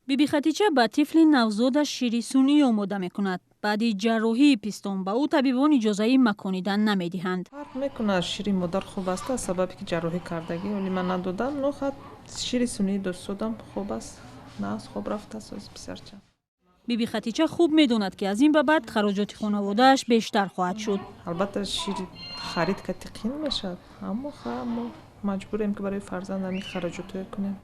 بیبی خدیجه با طفل نوزادش شیر سونی آماده میکند. بعد جراحی پیستون به او طبیبان اجازه مکانیدن نمیدهند. فرق میکنه شیر مادر خوب است سببی که جراحی کردگی ولی من ندادم نخواد شیر سونی دوست دادم خوب است نه خوب رفت است بسیار چند. بیبی خدیجه خوب میدوند که از این به بعد خراجات خانواده‌اش بیشتر خواهد شد. البته شیر خرید که تقین میشد اما ما مجبوریم که برای فرزند همین خراجات کنیم.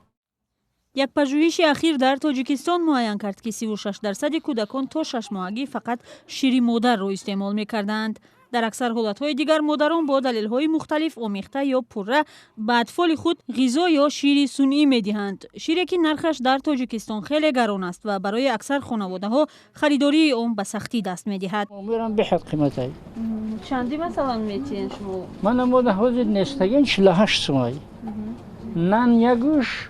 یک پژوهش اخیر در تاجیکستان معاین کرد که 36% کودکان تا 6 ماهگی فقط شیر مادر را استعمال می‌کردند. در اکثر حالت‌های دیگر مادران با دلایل‌های مختلف آمیخته یا پره به اطفال خود غذا یا شیر سنی می‌دهند. شیری که نرخش در تاجیکستان خیلی گران است و برای اکثر خانواده‌ها خریداری آن به سختی دست می‌دهد. میرم به حد قیمتی. چندی مثلا می‌تین شما؟ من مود حاضر نستگین 48 سومایی. نان یگوش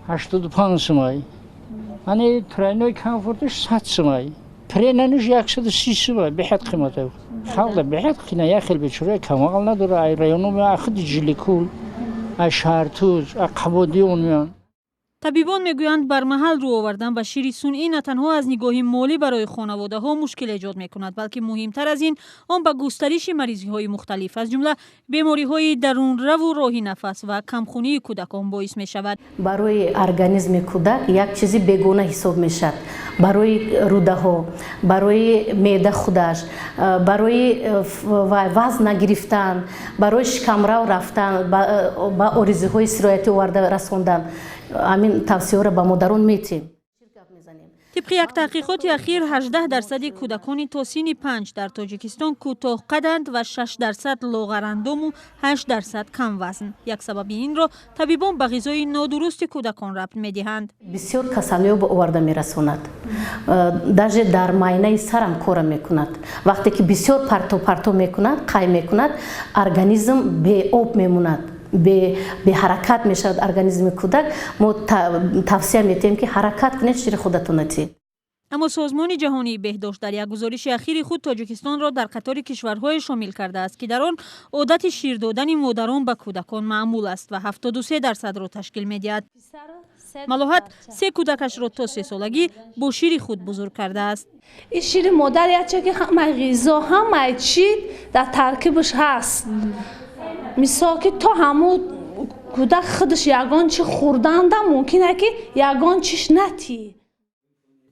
85 سومایی. من ترینای کامفورتش 100 سومایی. پرینانش 130 سومایی به حد قیمتی. خالد به حد قیمتی یا خیلی بچوره کمال نداره. ای رایانو می خود جلیکول، اشارتوز، قبادیون میان. طبیبان میگویند بر محل رو آوردن به شیر سنی نه تنها از نگاه مالی برای خانواده ها مشکل ایجاد میکند بلکه مهمتر از این آن به گسترش مریضی های مختلف از جمله بیماری های درون رو و راهی نفس و کمخونی کودکان باعث می شود. برای ارگانیسم کودک یک چیزی بیگانه حساب می شود. برای روده ها، برای معده خودش، برای وزن نگرفتن، برای شکمرو رفتن، با آرزوهای های سرایتی آورده رساندن. همین توصیه را به مادران میتیم. طبق یک تحقیقات اخیر 18% کودکان تا سن 5 در تاجیکستان کوتاه قدند و 6% لاغرندام و 8% کم وزن. یک سبب این را طبیبان به غذای نادرست کودکان ربط میدهند. بسیار کسامیاب آورده میرساند. درجه در معاینه سرم کار میکند. وقتی که بسیار پرتو میکند، قای میکند، ارگانیسم به آب میموند. به حرکت میشود ارگانیسم کودک. ما توصیه میتیم که حرکت کنید شیر خودتون نتید. اما سازمان جهانی بهداشت در یک گزارش اخیر خود تاجیکستان را در قطار کشورهای شامل کرده است که در آن عادت شیر دادن مادران به کودکان معمول است و 73% را تشکیل میدهد. ملاحت 3 کودکش را تا 3 سالگی با شیر خود بزرگ کرده است. این شیر مادر یه که همه غذا همه چی در ترکیبش هست. مثال که تا همون کودک خودش یگان چی خوردن ده ممکنه که یگان چیش نتی.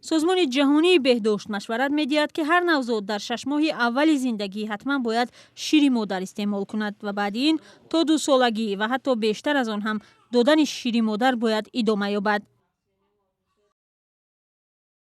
سازمان جهانی بهداشت مشورت می‌دهد که هر نوزاد در 6 ماه اول زندگی حتما باید شیر مادر استعمال کند و بعد این تا 2 سالگی و حتی بیشتر از آن هم دادن شیر مادر باید ادامه یابد.